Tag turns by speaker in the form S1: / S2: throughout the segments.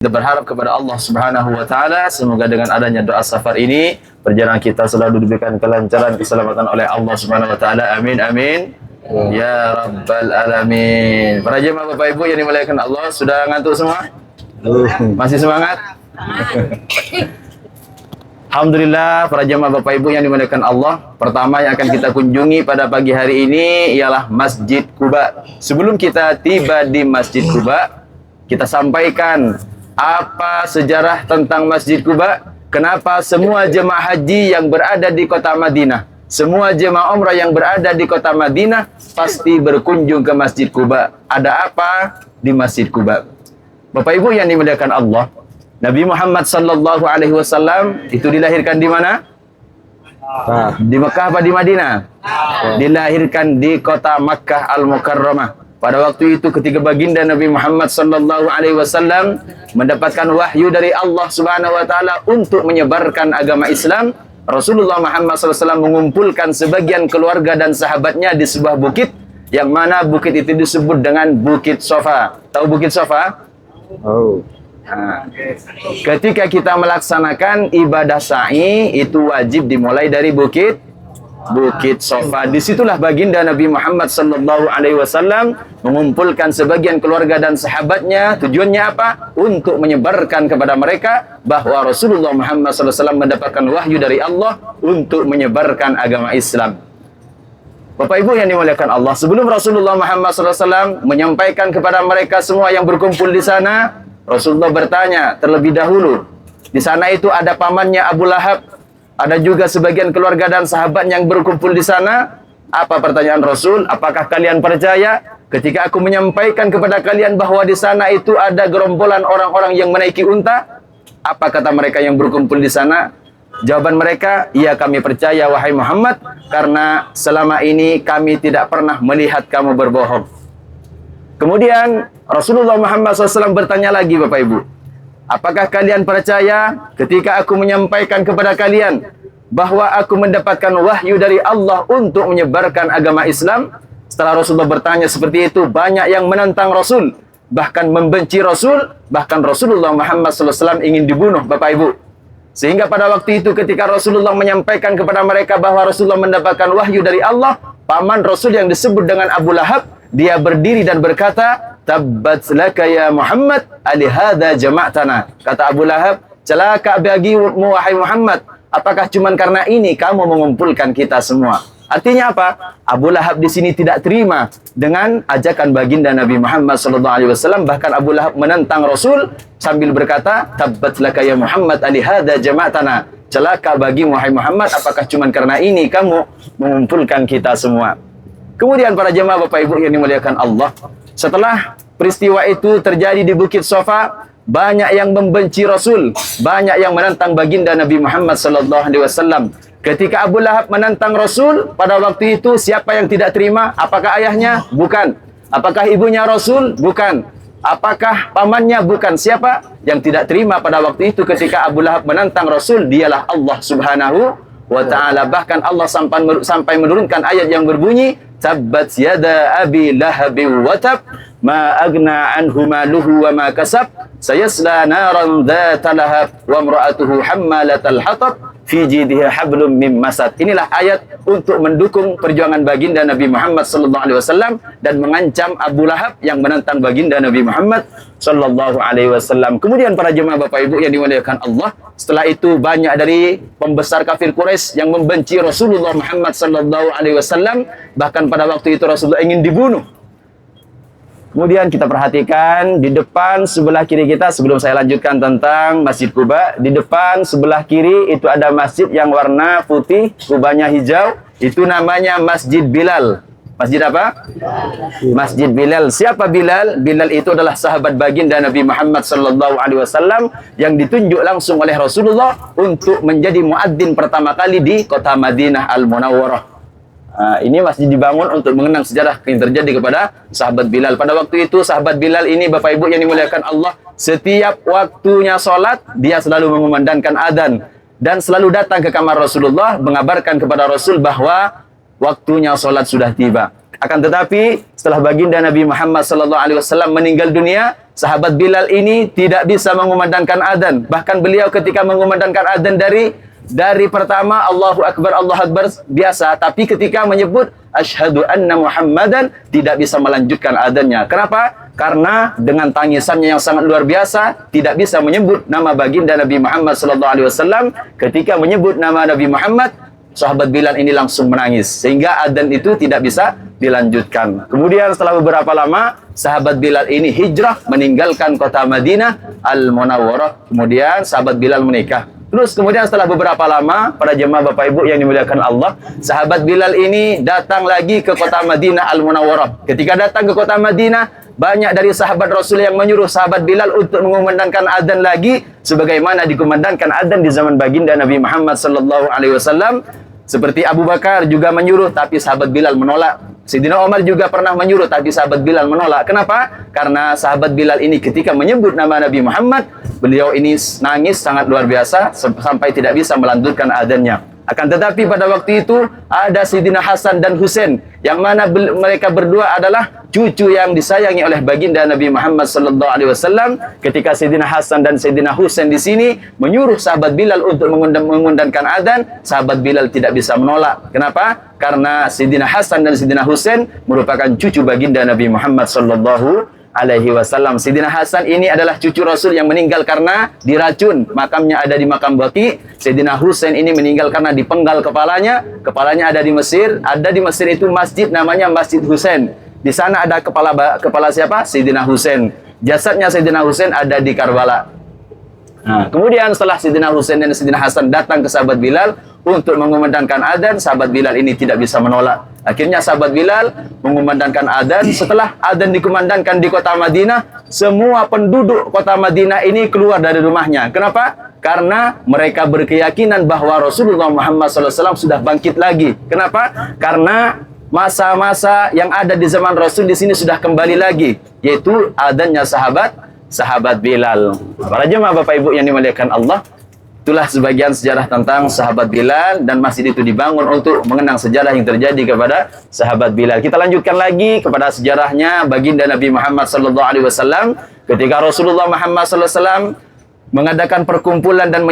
S1: Kita berharap kepada Allah Subhanahu wa taala semoga dengan adanya doa safar ini perjalanan kita selalu diberikan kelancaran, keselamatan oleh Allah Subhanahu wa taala. Amin amin. Ya rabbal alamin. Para jemaah Bapak Ibu yang dimuliakan Allah, sudah ngantuk semua? Masih semangat? Alhamdulillah para jemaah Bapak Ibu yang dimuliakan Allah. Pertama yang akan kita kunjungi pada pagi hari ini ialah Masjid Quba. Sebelum kita tiba di Masjid Quba, kita sampaikan apa sejarah tentang Masjid Quba, kenapa semua jemaah haji yang berada di kota Madinah, semua jemaah umrah yang berada di kota Madinah pasti berkunjung ke Masjid Quba. Ada apa di Masjid Quba? Bapak Ibu yang dimuliakan Allah, Nabi Muhammad sallallahu alaihi wasallam itu dilahirkan di mana? Di Mekah apa di Madinah? Dilahirkan di kota Makkah Al-Mukarramah. Pada waktu itu ketika baginda Nabi Muhammad sallallahu alaihi wasallam mendapatkan wahyu dari Allah Subhanahu wa taala untuk menyebarkan agama Islam, Rasulullah Muhammad sallallahu alaihi wasallam mengumpulkan sebagian keluarga dan sahabatnya di sebuah bukit, yang mana bukit itu disebut dengan Bukit Sofa. Tahu Bukit Sofa? Oh. Nah, ketika kita melaksanakan ibadah sa'i itu wajib dimulai dari Bukit Sofa. Disitulah baginda Nabi Muhammad sallallahu alaihi wasallam mengumpulkan sebagian keluarga dan sahabatnya. Tujuannya apa? Untuk menyebarkan kepada mereka bahwa Rasulullah Muhammad sallallahu alaihi wasallam mendapatkan wahyu dari Allah untuk menyebarkan agama Islam. Bapak Ibu yang dimuliakan Allah, sebelum Rasulullah Muhammad sallallahu alaihi wasallam menyampaikan kepada mereka semua yang berkumpul di sana, Rasulullah bertanya terlebih dahulu. Di sana itu ada pamannya Abu Lahab, ada juga sebagian keluarga dan sahabat yang berkumpul di sana. Apa pertanyaan Rasul? Apakah kalian percaya ketika aku menyampaikan kepada kalian bahwa di sana itu ada gerombolan orang-orang yang menaiki unta? Apa kata mereka yang berkumpul di sana? Jawaban mereka, iya kami percaya wahai Muhammad, karena selama ini kami tidak pernah melihat kamu berbohong. Kemudian Rasulullah Muhammad SAW bertanya lagi, Bapak Ibu, apakah kalian percaya ketika aku menyampaikan kepada kalian bahwa aku mendapatkan wahyu dari Allah untuk menyebarkan agama Islam? Setelah Rasulullah bertanya seperti itu, banyak yang menentang Rasul, bahkan membenci Rasul, bahkan Rasulullah Muhammad SAW ingin dibunuh, Bapak Ibu. Sehingga pada waktu itu ketika Rasulullah menyampaikan kepada mereka bahwa Rasulullah mendapatkan wahyu dari Allah, paman Rasul yang disebut dengan Abu Lahab, dia berdiri dan berkata, tabbat laka ya Muhammad, alihada jama'tana. Kata Abu Lahab, celaka bagimu wahai Muhammad, apakah cuma karena ini kamu mengumpulkan kita semua? Artinya apa? Abu Lahab di sini tidak terima dengan ajakan baginda Nabi Muhammad sallallahu alaihi wasallam, bahkan Abu Lahab menentang Rasul sambil berkata, tabbat laka ya Muhammad, alihada jama'tana. Celaka bagimu wahai Muhammad, apakah cuma karena ini kamu mengumpulkan kita semua? Kemudian para jemaah Bapak Ibu yang dimuliakan Allah, setelah peristiwa itu terjadi di Bukit Sofa, banyak yang membenci Rasul, banyak yang menentang baginda Nabi Muhammad sallallahu alaihi wasallam. Ketika Abu Lahab menentang Rasul, pada waktu itu siapa yang tidak terima? Apakah ayahnya? Bukan. Apakah ibunya Rasul? Bukan. Apakah pamannya? Bukan. Siapa yang tidak terima pada waktu itu ketika Abu Lahab menentang Rasul? Dialah Allah Subhanahu wa ta'ala. Bahkan Allah sampai menurunkan ayat yang berbunyi, tabbat yada abi lahabi wa tab, ma agna anhu maluhu wa ma kasab, sayasla naran dhata lahab, wa imra'atuhu hammalatal hatab, fi jidha hablum mim masad. Inilah ayat untuk mendukung perjuangan baginda Nabi Muhammad sallallahu alaihi wasallam dan mengancam Abu Lahab yang menentang baginda Nabi Muhammad sallallahu alaihi wasallam. Kemudian para jemaah Bapak Ibu yang dimuliakan Allah, setelah itu banyak dari pembesar kafir Quraisy yang membenci Rasulullah Muhammad sallallahu alaihi wasallam, bahkan pada waktu itu Rasulullah ingin dibunuh. Kemudian kita perhatikan di depan sebelah kiri kita, sebelum saya lanjutkan tentang Masjid Quba, di depan sebelah kiri itu ada masjid yang warna putih, kubahnya hijau, itu namanya Masjid Bilal. Masjid apa? Masjid Bilal. Siapa Bilal? Bilal itu adalah sahabat baginda Nabi Muhammad sallallahu alaihi wasallam yang ditunjuk langsung oleh Rasulullah untuk menjadi muadzin pertama kali di kota Madinah Al-Munawwarah. Ini masjid dibangun untuk mengenang sejarah yang terjadi kepada sahabat Bilal. Pada waktu itu sahabat Bilal ini, Bapak Ibu yang dimuliakan Allah, setiap waktunya sholat dia selalu mengumandangkan adzan dan selalu datang ke kamar Rasulullah mengabarkan kepada Rasul bahwa waktunya sholat sudah tiba. Akan tetapi setelah baginda Nabi Muhammad SAW meninggal dunia, sahabat Bilal ini tidak bisa mengumandangkan adzan. Bahkan beliau ketika mengumandangkan adzan dari pertama Allahu Akbar biasa, tapi ketika menyebut asyhadu anna Muhammadan tidak bisa melanjutkan adzannya. Kenapa? Karena dengan tangisannya yang sangat luar biasa tidak bisa menyebut nama baginda Nabi Muhammad SAW. Ketika menyebut nama Nabi Muhammad, sahabat Bilal ini langsung menangis sehingga adzan itu tidak bisa dilanjutkan. Kemudian setelah beberapa lama sahabat Bilal ini hijrah meninggalkan kota Madinah Al-Munawwarah. Kemudian sahabat Bilal menikah. Terus kemudian setelah beberapa lama, para jemaah Bapak Ibu yang dimuliakan Allah, sahabat Bilal ini datang lagi ke kota Madinah Al-Munawwarah. Ketika datang ke kota Madinah, banyak dari sahabat Rasul yang menyuruh sahabat Bilal untuk mengumandangkan adzan lagi sebagaimana dikumandangkan adzan di zaman baginda Nabi Muhammad SAW. Seperti Abu Bakar juga menyuruh, tapi sahabat Bilal menolak. Sayyidina Umar juga pernah menyuruh, tapi sahabat Bilal menolak. Kenapa? Karena sahabat Bilal ini ketika menyebut nama Nabi Muhammad, beliau ini nangis sangat luar biasa sampai tidak bisa melanjutkan adzannya. Akan tetapi pada waktu itu ada Sayyidina Hasan dan Husain, yang mana mereka berdua adalah cucu yang disayangi oleh baginda Nabi Muhammad SAW. Ketika Sayyidina Hasan dan Sayyidina Husain di sini menyuruh sahabat Bilal untuk mengundangkan adzan, sahabat Bilal tidak bisa menolak. Kenapa? Karena Sayyidina Hasan dan Sayyidina Husain merupakan cucu baginda Nabi Muhammad SAW. Sayyidina Hasan ini adalah cucu Rasul yang meninggal karena diracun. Makamnya ada di makam Baqi. Sayyidina Husain ini meninggal karena dipenggal kepalanya. Kepalanya ada di Mesir. Ada di Mesir itu masjid namanya Masjid Husain. Di sana ada kepala siapa? Sayyidina Husain. Jasadnya Sayyidina Husain ada di Karbala. Nah, kemudian setelah Sayyidina Husain dan Sayyidina Hasan datang ke sahabat Bilal untuk mengumandangkan adzan, sahabat Bilal ini tidak bisa menolak. Akhirnya sahabat Bilal mengumandangkan adzan. Setelah adzan dikumandangkan di kota Madinah, semua penduduk kota Madinah ini keluar dari rumahnya. Kenapa? Karena mereka berkeyakinan bahwa Rasulullah Muhammad SAW sudah bangkit lagi. Kenapa? Karena masa-masa yang ada di zaman Rasul di sini sudah kembali lagi, yaitu adzannya sahabat Bilal. Para jemaah Bapak Ibu yang dimuliakan Allah, itulah sebagian sejarah tentang sahabat Bilal, dan masjid itu dibangun untuk mengenang sejarah yang terjadi kepada sahabat Bilal. Kita lanjutkan lagi kepada sejarahnya baginda Nabi Muhammad SAW. Ketika Rasulullah Muhammad SAW mengadakan perkumpulan dan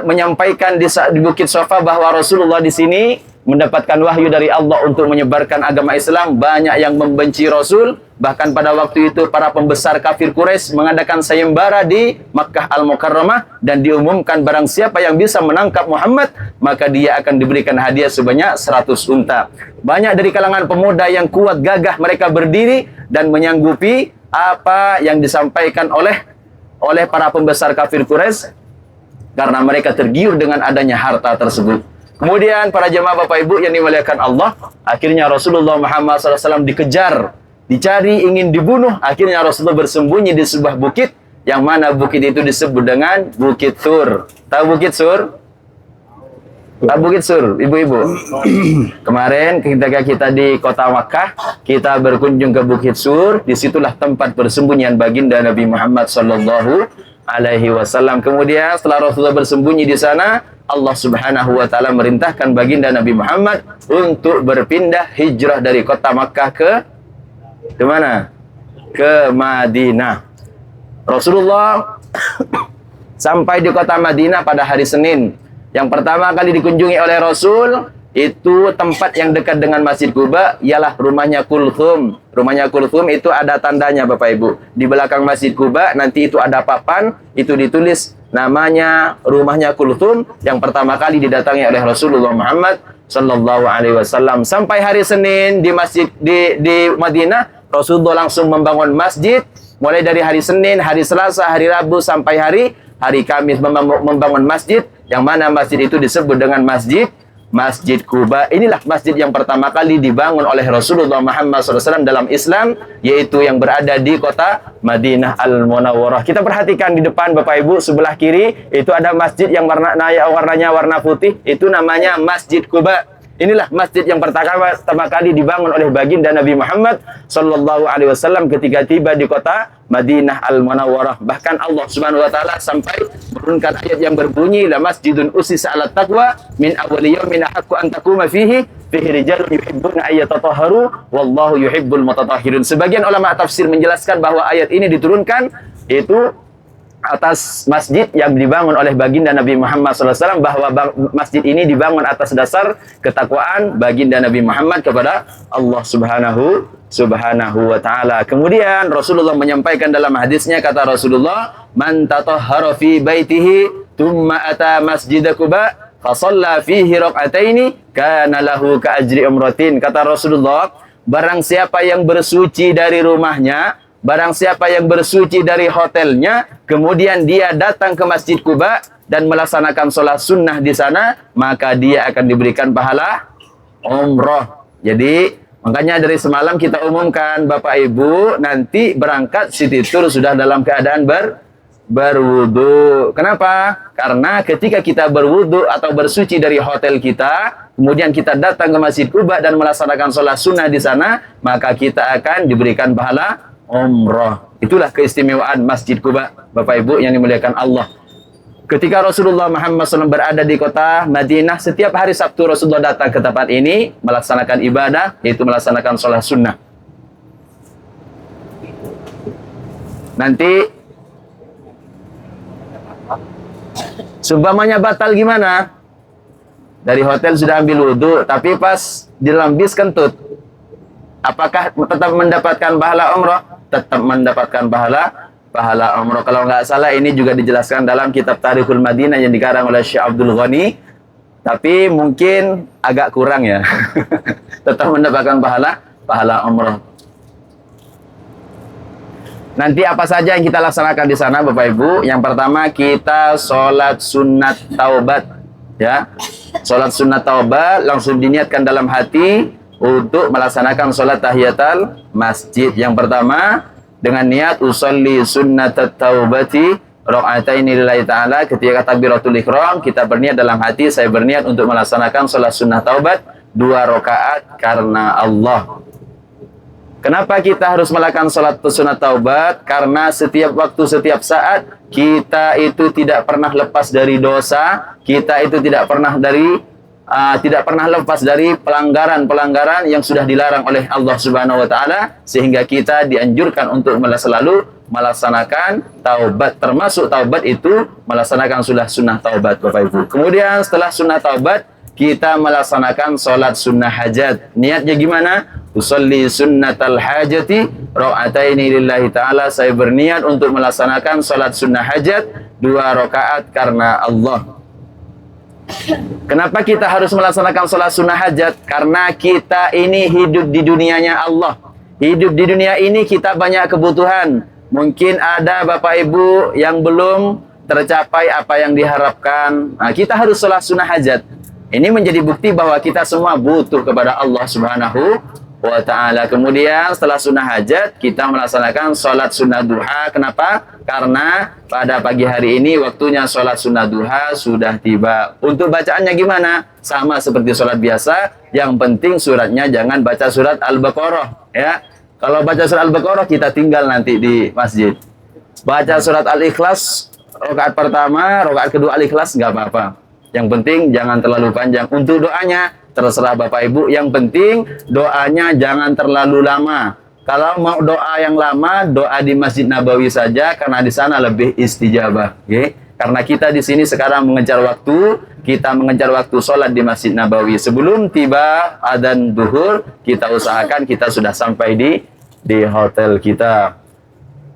S1: menyampaikan di Bukit Safa bahwa Rasulullah di sini mendapatkan wahyu dari Allah untuk menyebarkan agama Islam, banyak yang membenci Rasul. Bahkan pada waktu itu para pembesar kafir Quraisy mengadakan sayembara di Makkah Al-Mukarramah dan diumumkan barang siapa yang bisa menangkap Muhammad, maka dia akan diberikan hadiah sebanyak 100 unta. Banyak dari kalangan pemuda yang kuat gagah, mereka berdiri dan menyanggupi apa yang disampaikan oleh para pembesar kafir Quraisy karena mereka tergiur dengan adanya harta tersebut. Kemudian para jemaah Bapak Ibu yang dimuliakan Allah, akhirnya Rasulullah Muhammad SAW dikejar, dicari, ingin dibunuh. Akhirnya Rasulullah bersembunyi di sebuah bukit, yang mana bukit itu disebut dengan Bukit Sur. Tahu Bukit Sur? Tahu Bukit Sur, ibu-ibu? Kemarin ketika kita di kota Makkah, kita berkunjung ke Bukit Sur. Disitulah tempat persembunyian baginda Nabi Muhammad SAW. Kemudian setelah Rasulullah bersembunyi di sana, Allah Subhanahu wa taala merintahkan baginda Nabi Muhammad untuk berpindah hijrah dari kota Makkah ke mana? Ke Madinah. Rasulullah sampai di kota Madinah pada hari Senin. Yang pertama kali dikunjungi oleh Rasul itu tempat yang dekat dengan Masjid Quba, ialah rumahnya Kulthum. Rumahnya Kulthum itu ada tandanya Bapak Ibu. Di belakang Masjid Quba nanti itu ada papan, itu ditulis namanya rumahnya Kulthum, yang pertama kali didatangi oleh Rasulullah Muhammad SAW. Sampai hari Senin di masjid di Madinah, Rasulullah langsung membangun masjid. Mulai dari hari Senin, hari Selasa, hari Rabu sampai hari Kamis membangun masjid, yang mana masjid itu disebut dengan Masjid Quba. Inilah masjid yang pertama kali dibangun oleh Rasulullah Muhammad SAW dalam Islam, yaitu yang berada di kota Madinah Al-Munawwarah. Kita perhatikan di depan Bapak Ibu, sebelah kiri itu ada masjid yang warnanya warna putih, itu namanya Masjid Quba. Inilah masjid yang pertama kali dibangun oleh baginda Nabi Muhammad SAW ketika tiba di kota Madinah Al-Munawwarah. Bahkan Allah Subhanahu wa taala sampai menurunkan ayat yang berbunyi, la masjidun usisa 'alat taqwa min awwali yaumin ahaqqu an taquma fihi fihi rijalun yuhibbuna ayyatatahharu wallahu yuhibbul mutatahhirin. Sebagian ulama tafsir menjelaskan bahwa ayat ini diturunkan itu atas masjid yang dibangun oleh baginda Nabi Muhammad SAW, bahwa masjid ini dibangun atas dasar ketakwaan baginda Nabi Muhammad kepada Allah Subhanahu wa ta'ala. Kemudian Rasulullah menyampaikan dalam hadisnya, kata Rasulullah, man tatahhara fi baitihi thumma ata masjid Quba fa shalla fihi rak'ataini kana lahu ka ajri umratin. Kata Rasulullah, barang siapa yang bersuci dari rumahnya, barang siapa yang bersuci dari hotelnya, kemudian dia datang ke Masjid Quba dan melaksanakan sholat sunnah di sana, maka dia akan diberikan pahala umroh. Jadi, makanya dari semalam kita umumkan, Bapak Ibu, nanti berangkat City Tour sudah dalam keadaan berwudu. Kenapa? Karena ketika kita berwudu atau bersuci dari hotel kita, kemudian kita datang ke Masjid Quba dan melaksanakan sholat sunnah di sana, maka kita akan diberikan pahala umroh. Itulah keistimewaan Masjid Quba, Bapak Ibu yang dimuliakan Allah. Ketika Rasulullah Muhammad SAW berada di kota Madinah, setiap hari Sabtu Rasulullah datang ke tempat ini melaksanakan ibadah, yaitu melaksanakan sholat sunnah. Nanti seumpamanya batal gimana? Dari hotel sudah ambil wudhu, tapi pas di dalam bis kentut, apakah tetap mendapatkan pahala umroh? Tetap mendapatkan pahala umroh. Kalau nggak salah ini juga dijelaskan dalam kitab Tarikhul Madinah yang dikarang oleh Syekh Abdul Ghani, tapi mungkin agak kurang ya. Tetap mendapatkan pahala umroh. Nanti apa saja yang kita laksanakan di sana, Bapak Ibu? Yang pertama kita sholat sunat taubat, ya. Sholat sunat taubat langsung diniatkan dalam hati untuk melaksanakan sholat tahiyatul masjid. Yang pertama dengan niat usolli sunnatat taubati raka'ataini lillahi ta'ala. Ketika takbiratul ihram kita berniat dalam hati, saya berniat untuk melaksanakan sholat sunnah taubat 2 rakaat karena Allah. Kenapa kita harus melakukan sholat sunat taubat? Karena setiap waktu, setiap saat kita itu tidak pernah lepas dari dosa, kita itu tidak pernah lepas dari pelanggaran-pelanggaran yang sudah dilarang oleh Allah Subhanahu wa taala, sehingga kita dianjurkan untuk selalu melaksanakan taubat. Termasuk taubat itu melaksanakan sunnah taubat, Bapak Ibu. Kemudian setelah sunnah taubat, kita melaksanakan sholat sunnah hajat. Niatnya gimana? Usolli sunnatal hajati raka'ataini lillahi ta'ala. Saya berniat untuk melaksanakan sholat sunnah hajat 2 rakaat karena Allah. Kenapa kita harus melaksanakan sholat sunnah hajat? Karena kita ini hidup di dunianya Allah. Hidup di dunia ini kita banyak kebutuhan. Mungkin ada Bapak Ibu yang belum tercapai apa yang diharapkan. Nah, kita harus sholat sunnah hajat. Ini menjadi bukti bahwa kita semua butuh kepada Allah Subhanahu wa ta'ala. Kemudian setelah sunnah hajat, kita melaksanakan sholat sunnah duha. Kenapa? Karena pada pagi hari ini waktunya sholat sunnah duha sudah tiba. Untuk bacaannya gimana? Sama seperti sholat biasa. Yang penting suratnya jangan baca surat Al-Baqarah, ya. Kalau baca surat Al-Baqarah kita tinggal nanti di masjid. Baca surat Al-Ikhlas rakaat pertama, rakaat kedua Al-Ikhlas nggak apa-apa. Yang penting jangan terlalu panjang. Untuk doanya terserah Bapak Ibu. Yang penting doanya jangan terlalu lama. Kalau mau doa yang lama, doa di Masjid Nabawi saja karena di sana lebih istijabah. Okay? Karena kita di sini sekarang mengejar waktu, kita mengejar waktu sholat di Masjid Nabawi. Sebelum tiba adzan duhur, kita usahakan kita sudah sampai di hotel kita.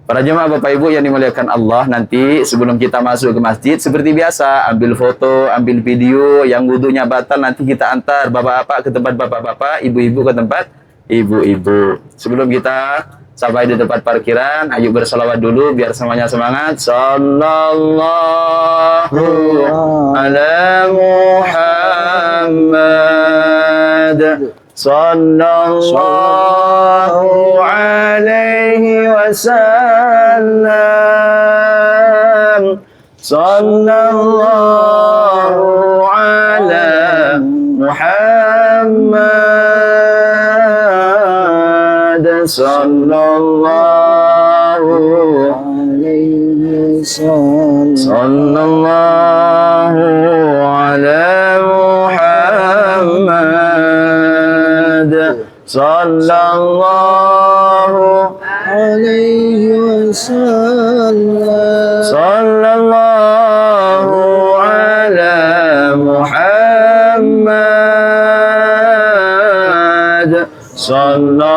S1: Para jemaah Bapak Ibu yang dimuliakan Allah, nanti sebelum kita masuk ke masjid, seperti biasa, ambil foto, ambil video, yang wudunya batal nanti kita antar bapak-bapak ke tempat bapak-bapak, ibu-ibu ke tempat ibu-ibu. Sebelum kita sampai di tempat parkiran, ayo bersolawat dulu biar semuanya semangat. Sallallahu ala Muhammad. Sallallahu alaihi wasallam. Sallallahu ala Muhammad. Sallallahu alaihi wasallam. Sallallahu ala Muhammad. sallallahu
S2: عليه وسلم
S1: sallallahu ala Muhammad sallallahu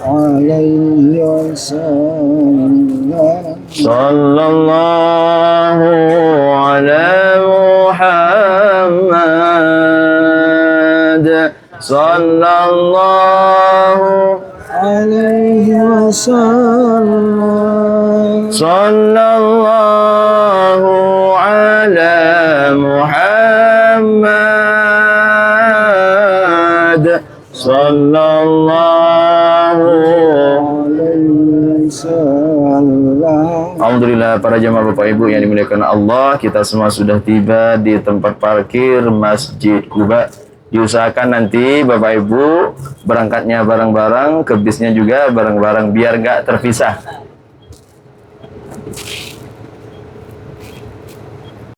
S2: عليه وسلم
S1: sallallahu ala Muhammad sallallahu
S2: عليه وسلم
S1: sallallahu ala Muhammad sallallahu
S2: عليه وسلم.
S1: Alhamdulillah para jemaah Bapak Ibu yang dimuliakan Allah, kita semua sudah tiba di tempat parkir Masjid Quba. Diusahakan nanti Bapak Ibu berangkatnya bareng-bareng, ke bisnya juga bareng-bareng biar nggak terpisah.